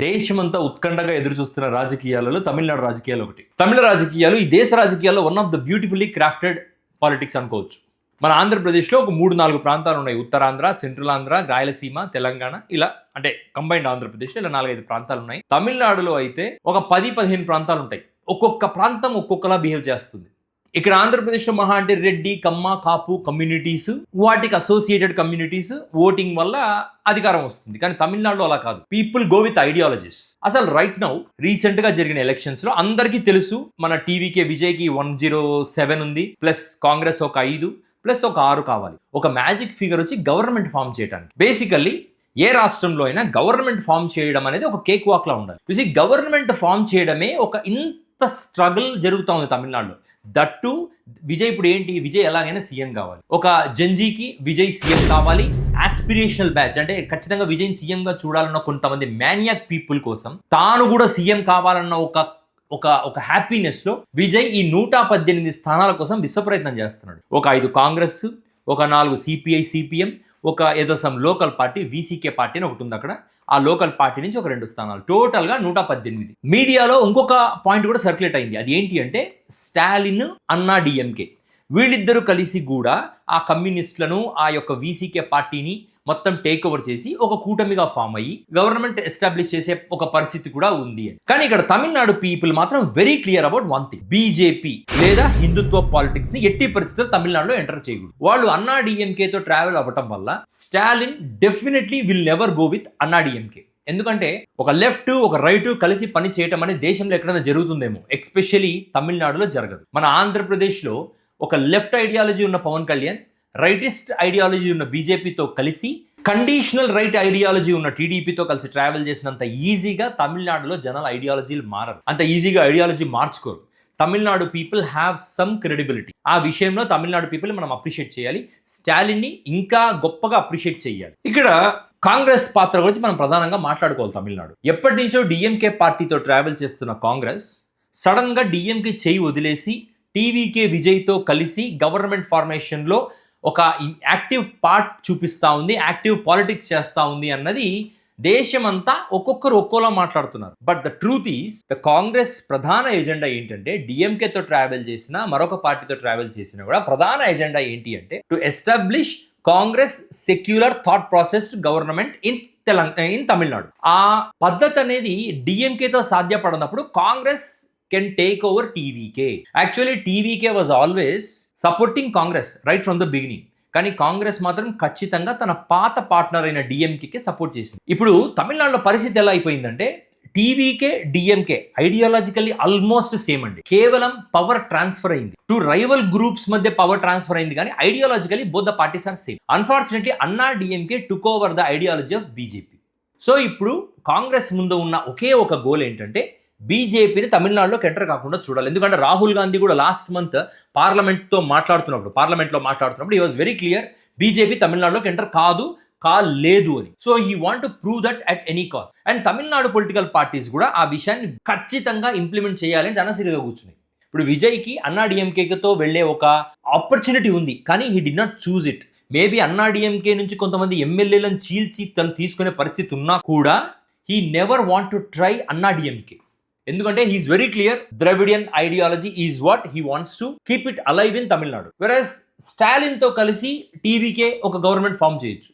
దేశమంతా ఉత్కంఠగా ఎదురు చూస్తున్న రాజకీయాలలో తమిళనాడు రాజకీయాలు ఒకటి. తమిళ రాజకీయాలు ఈ దేశ రాజకీయాల్లో one of the beautifully crafted politics అనుకోవచ్చు. మన ఆంధ్రప్రదేశ్లో ఒక 3-4 ప్రాంతాలు ఉన్నాయి. ఉత్తరాంధ్ర, సెంట్రల్ ఆంధ్ర, రాయలసీమ, తెలంగాణ, ఇలా అంటే కంబైన్డ్ ఆంధ్రప్రదేశ్లో ఇలా 4-5 ప్రాంతాలు ఉన్నాయి. తమిళనాడులో అయితే ఒక 10-15 ప్రాంతాలు ఉంటాయి. ఒక్కొక్క ప్రాంతం ఒక్కొక్కలా బిహేవ్ చేస్తుంది. ఇక్కడ ఆంధ్రప్రదేశ్లో మహా అంటే రెడ్డి, కమ్మ, కాపు కమ్యూనిటీస్, వాటికి అసోసియేటెడ్ కమ్యూనిటీస్ ఓటింగ్ వల్ల అధికారం వస్తుంది. కానీ తమిళనాడులో అలా కాదు. People go with ideologies. అసలు రైట్ నౌ రీసెంట్ గా జరిగిన ఎలక్షన్స్ లో అందరికీ తెలుసు, మన టీవీకే విజయ్కి 107 ఉంది, ప్లస్ కాంగ్రెస్ ఒక 5 ప్లస్ ఒక 6 కావాలి. ఒక మ్యాజిక్ ఫిగర్ వచ్చి గవర్నమెంట్ ఫామ్ చేయడానికి. బేసికల్లీ ఏ రాష్ట్రంలో అయినా గవర్నమెంట్ ఫామ్ చేయడం అనేది ఒక కేక్ వాక్ లా ఉండాలి. చూసి గవర్నమెంట్ ఫామ్ చేయడమే ఒక ఇంత స్ట్రగుల్ జరుగుతూ ఉంది తమిళనాడులో. దట్టు విజయ్ ఇప్పుడు ఏంటి, విజయ్ ఎలాగైనా సీఎం కావాలి. ఒక జంజీకి విజయ్ సీఎం కావాలి. ఆస్పిరేషనల్ బ్యాచ్ అంటే ఖచ్చితంగా విజయ్ సీఎం గా చూడాలన్న కొంతమంది మ్యానియాక్ పీపుల్ కోసం తాను కూడా సీఎం కావాలన్న ఒక హ్యాపీనెస్ లో విజయ్ ఈ 118 స్థానాల కోసం విశ్వప్రయత్నం చేస్తున్నాడు. ఒక 5 కాంగ్రెస్, ఒక 4 సిపిఐ సిపిఎం, ఒక ఏదో some local party VCK party అని ఒకటి ఉంది అక్కడ. ఆ లోకల్ పార్టీ నుంచి ఒక 2 స్థానాలు, టోటల్ గా 118. మీడియాలో ఇంకొక పాయింట్ కూడా సర్క్యులేట్ అయింది. అది ఏంటి అంటే స్టాలిన్, అన్నా డిఎంకే వీళ్ళిద్దరూ కలిసి కూడా ఆ కమ్యూనిస్టులను, ఆ యొక్క వీసీకే పార్టీని మొత్తం టేక్ ఓవర్ చేసి ఒక కూటమిగా ఫామ్ అయ్యి గవర్నమెంట్ ఎస్టాబ్లిష్ చేసే ఒక పరిస్థితి కూడా ఉంది. కానీ ఇక్కడ తమిళనాడు పీపుల్ మాత్రం very clear about one thing: BJP లేదా హిందుత్వ పాలిటిక్స్ ని ఎట్టి పరిస్థితుల్లో తమిళనాడులో ఎంటర్ చేయకూడదు. వాళ్ళు అన్నా డిఎంకేతో ట్రావెల్ అవ్వటం వల్ల Stalin definitely will never go with అన్నా డిఎంకే. ఎందుకంటే ఒక లెఫ్ట్ ఒక రైట్ కలిసి పని చేయటం అనేది దేశంలో ఎక్కడైనా జరుగుతుందేమో, ఎక్స్పెషల్లీ తమిళనాడులో జరగదు. మన ఆంధ్రప్రదేశ్లో ఒక లెఫ్ట్ ఐడియాలజీ ఉన్న పవన్ కళ్యాణ్, రైటిస్ట్ ఐడియాలజీ ఉన్న బీజేపీతో కలిసి, కండిషనల్ రైట్ ఐడియాలజీ ఉన్న టీడీపీతో కలిసి ట్రావెల్ చేసినంత ఈజీగా తమిళనాడులో జనాల ఐడియాలజీలు మారరు. అంత ఈజీగా ఐడియాలజీ మార్చుకోరు. Tamil Nadu people have some credibility. ఆ విషయంలో తమిళనాడు పీపుల్ మనం అప్రిషియేట్ చేయాలి. స్టాలిన్ని ఇంకా గొప్పగా అప్రిషియేట్ చేయాలి. ఇక్కడ కాంగ్రెస్ పాత్ర గురించి మనం ప్రధానంగా మాట్లాడుకోవాలి. తమిళనాడు ఎప్పటి నుంచో డిఎంకే పార్టీతో ట్రావెల్ చేస్తున్న కాంగ్రెస్ సడన్ గా డిఎంకే చేయి వదిలేసి టీవీకే విజయ్తో కలిసి గవర్నమెంట్ ఫార్మేషన్లో ఒక యాక్టివ్ పార్ట్ చూపిస్తూ ఉంది, యాక్టివ్ పాలిటిక్స్ చేస్తూ ఉంది అన్నది దేశమంతా ఒక్కొక్కరు ఒక్కోలా మాట్లాడుతున్నారు. But the truth is the Congress ప్రధాన ఎజెండా ఏంటంటే, డిఎంకేతో ట్రావెల్ చేసినా మరొక పార్టీతో ట్రావెల్ చేసినా కూడా ప్రధాన ఎజెండా ఏంటి అంటే to establish Congress secular thought process government in Tamil Nadu. ఆ పద్ధతి అనేది డిఎంకేతో సాధ్యపడినప్పుడు Congress can take over TVK. Actually, TVK was always supporting Congress right from the beginning. కానీ కాంగ్రెస్ మాత్రం ఖచ్చితంగా తన పాత పార్ట్నర్ అయిన డిఎంకేకి సపోర్ట్ చేసింది. ఇప్పుడు తమిళనాడులో పరిస్థితి ఎలా అయిపోయిందంటే, TVK DMK ideologically almost same అండి. కేవలం పవర్ ట్రాన్స్ఫర్ అయింది. 2 రైవల్ గ్రూప్స్ మధ్య పవర్ ట్రాన్స్ఫర్ అయింది, కానీ ideologically both the parties are same. Unfortunately Anna DMK took over the ideology of BJP. So ఇప్పుడు కాంగ్రెస్ ముందు ఉన్న ఒకే ఒక గోల్ ఏంటంటే బీజేపీని తమిళనాడులోకి ఎంటర్ కాకుండా చూడాలి. ఎందుకంటే రాహుల్ గాంధీ కూడా లాస్ట్ మంత్ పార్లమెంట్లో మాట్లాడుతున్నప్పుడు he was very clear, BJP తమిళనాడులోకి ఎంటర్ కాలేదు అని. So he want to prove that at any cost. And Tamil Nadu political parties కూడా ఆ విషయాన్ని ఖచ్చితంగా ఇంప్లిమెంట్ చేయాలని జనసిరిగా కూర్చున్నాయి. ఇప్పుడు విజయ్కి అన్నా డిఎంకేతో వెళ్లే ఒక ఆపర్చునిటీ ఉంది, కానీ he did not choose it. Maybe Anna DMK నుంచి కొంతమంది ఎమ్మెల్యేలను చీల్చి తను తీసుకునే పరిస్థితి ఉన్నా కూడా he never want to try Anna DMK. ఎందుకంటే he is very clear, Dravidian ideology is what he wants to keep it alive in Tamil Nadu. వెరస్ స్టాలిన్తో కలిసి టీవీకే ఒక గవర్నమెంట్ ఫామ్ చేయొచ్చు,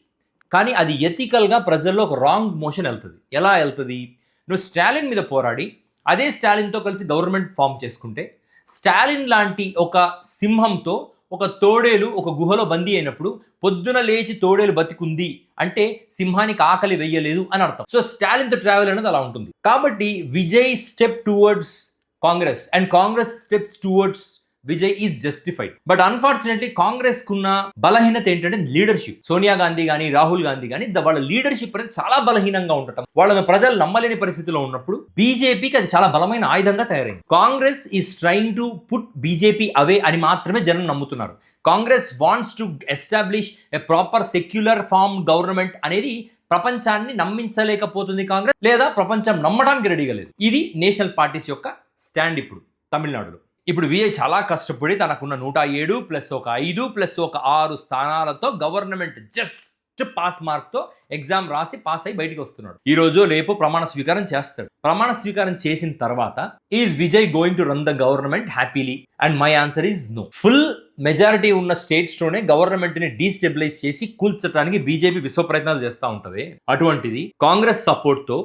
కానీ అది ఎథికల్గా ప్రజల్లో ఒక రాంగ్ మోషన్ వెళ్తుంది. ఎలా వెళ్తుంది? నువ్వు స్టాలిన్ మీద పోరాడి అదే స్టాలిన్తో కలిసి గవర్నమెంట్ ఫామ్ చేసుకుంటే, స్టాలిన్ లాంటి ఒక సింహంతో ఒక తోడేలు ఒక గుహలో బందీ అయినప్పుడు పొద్దున లేచి తోడేలు బతికుంది అంటే సింహానికి ఆకలి వెయ్యలేదు అని అర్థం. సో స్టాలిన్ తో ట్రావెల్ అనేది అలా ఉంటుంది. కాబట్టి Vijay step towards Congress and Congress steps towards Vijay is justified. But unfortunately Congress కున్న బలహీనత ఏంటంటే లీడర్షిప్. సోనియా గాంధీ కానీ రాహుల్ గాంధీ కానీ వాళ్ళ లీడర్షిప్ అనేది చాలా బలహీనంగా ఉండటం, వాళ్ళని ప్రజలు నమ్మలేని పరిస్థితిలో ఉన్నప్పుడు బీజేపీకి అది చాలా బలమైన ఆయుధంగా తయారైంది. Congress is trying to put BJP away అని మాత్రమే జనం నమ్ముతున్నారు. Congress wants to establish a proper secular form government అనేది ప్రపంచాన్ని నమ్మించలేకపోతుంది కాంగ్రెస్, లేదా ప్రపంచం నమ్మడానికి రెడీగా లేదు. ఇది నేషనల్ పార్టీస్ యొక్క స్టాండ్ ఇప్పుడు తమిళనాడులో. ఇప్పుడు విజయ్ చాలా కష్టపడి తనకున్న 107 ప్లస్ ఒక 5 ప్లస్ ఒక 6 స్థానాలతో గవర్నమెంట్ జస్ట్ పాస్ మార్క్ తో ఎగ్జామ్ రాసి పాస్ అయి బయటికి వస్తున్నాడు. ఈ రోజు రేపు ప్రమాణ స్వీకారం చేస్తాడు. ప్రమాణ స్వీకారం చేసిన తర్వాత is Vijay going to run the government happily? And my answer is no. Full majority ఉన్న స్టేట్స్ లోనే గవర్నమెంట్ ని డీస్టెబిలైజ్ చేసి కూల్చడానికి బీజేపీ విశ్వ ప్రయత్నాలు చేస్తూ ఉంటది. అటువంటిది కాంగ్రెస్ సపోర్ట్ తో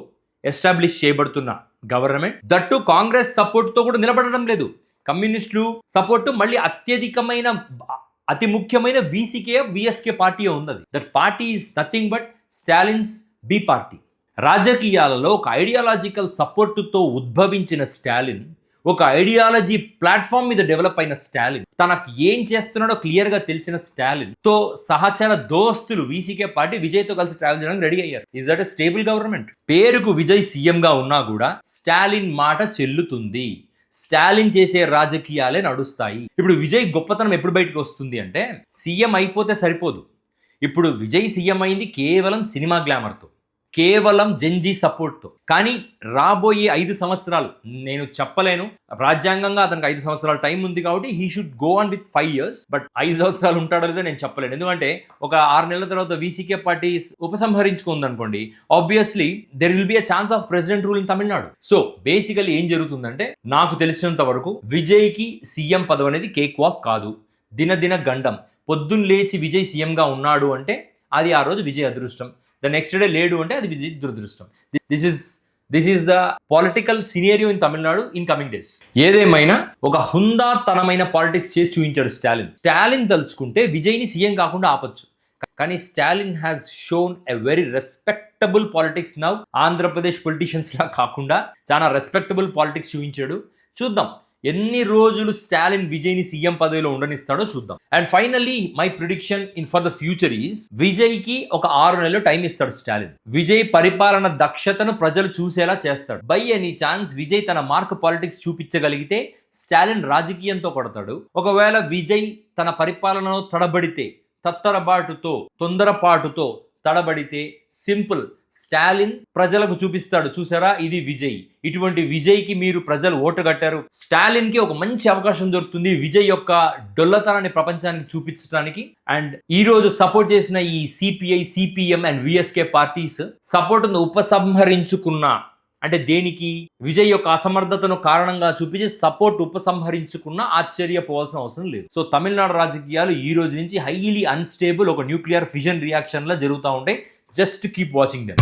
ఎస్టాబ్లిష్ చేయబడుతున్న గవర్నమెంట్ దట్టు కాంగ్రెస్ సపోర్ట్ తో కూడా నిలబడడం లేదు. కమ్యూనిస్టులు సపోర్ట్ మళ్ళీ అతి ముఖ్యమైన విఎస్కే పార్టీ ఉన్నది. That party is nothing but Stalin's B party. రాజకీయాలలో ఒక ఐడియాలజికల్ సపోర్టుతో ఉద్భవించిన స్టాలిన్, ఒక ఐడియాలజీ ప్లాట్ఫామ్ మీద డెవలప్ అయిన స్టాలిన్, తనకు ఏం చేస్తున్నాడో క్లియర్ గా తెలిసిన స్టాలిన్ తో సహచర దోస్తులు విసికే పార్టీ విజయ్ తో కలిసి ట్రావెల్ చేయడానికి రెడీ అయ్యారు. Is that a stable government? పేరుకు విజయ్ సీఎం గా ఉన్నా కూడా స్టాలిన్ మాట చెల్లుతుంది. స్టాలిన్ చేసే రాజకీయాలే నడుస్తాయి. ఇప్పుడు విజయ్ గొప్పతనం ఎప్పుడు బయటకు వస్తుంది అంటే, సీఎం అయిపోతే సరిపోదు. ఇప్పుడు విజయ్ సీఎం అయింది కేవలం సినిమా గ్లామర్తో, కేవలం జెన్జీ సపోర్ట్తో. కానీ రాబోయే 5 సంవత్సరాలు నేను చెప్పలేను. రాజ్యాంగంగా అతనికి 5 సంవత్సరాల టైం ఉంది కాబట్టి he should go on with 5 years. But 5 సంవత్సరాలు ఉంటాడో లేదో నేను చెప్పలేను. ఎందుకంటే ఒక 6 నెలల తర్వాత విసికే పార్టీ ఉపసంహరించుకుంది అనుకోండి, obviously there will be a chance of president rule in Tamil Nadu. So basically ఏం జరుగుతుందంటే, నాకు తెలిసినంత వరకు విజయ్కి సీఎం పదవి అనేది కేక్ వాక్ కాదు, దినదిన గండం. పొద్దున్న లేచి విజయ్ సీఎంగా ఉన్నాడు అంటే అది ఆ రోజు విజయ్ అదృష్టం. ద నెక్స్ట్ డే లేడు అంటే అది విజయ్ దురదృష్టం. This is the political scenario in Tamil Nadu in coming days. ఏదేమైనా ఒక హుందాతనమైన పాలిటిక్స్ చేసి చూపించాడు స్టాలిన్. స్టాలిన్ తలుచుకుంటే విజయ్ని సీఎం కాకుండా ఆపొచ్చు. కానీ Stalin has shown a very respectable politics now. Andhra Pradesh politicians లా కాకుండా చాలా రెస్పెక్టబుల్ పాలిటిక్స్ చూపించాడు. చూద్దాం ఎన్ని రోజులు స్టాలిన్ విజయ్ ని సీఎం పదవిలో ఉండనిస్తాడో చూద్దాం. And finally my prediction in for the future is, Vijay కి ఒక 6 నెలలు టైం ఇస్తాడు స్టాలిన్. విజయ్ పరిపాలన దక్షతను ప్రజలు చూసేలా చేస్తాడు. బై ఎనీ ఛాన్స్ విజయ్ తన మార్క్ పాలిటిక్స్ చూపించగలిగితే స్టాలిన్ రాజకీయంతో కొడతాడు. ఒకవేళ విజయ్ తన పరిపాలనలో తొందరపాటుతో తడబడితే సింపుల్, స్టాలిన్ ప్రజలకు చూపిస్తాడు, చూసారా ఇది విజయ్, ఇటువంటి విజయ్కి మీరు ప్రజలు ఓటు కట్టారు. స్టాలిన్ కి ఒక మంచి అవకాశం దొరుకుతుంది విజయ్ యొక్క డొల్లతనాన్ని ప్రపంచానికి చూపించడానికి. అండ్ ఈ రోజు సపోర్ట్ చేసిన ఈ CPI, CPM and VCK parties support ఉపసంహరించుకున్న, అంటే దేనికి, విజయ్ యొక్క అసమర్థతను కారణంగా చూపించి సపోర్ట్ ఉపసంహరించుకున్న ఆశ్చర్యపోవాల్సిన అవసరం లేదు. సో తమిళనాడు రాజకీయాలు ఈ రోజు నుంచి హైలీ అన్స్టేబుల్, ఒక న్యూక్లియర్ ఫిజన్ రియాక్షన్ లా జరుగుతూ ఉంటాయి. Just keep watching them.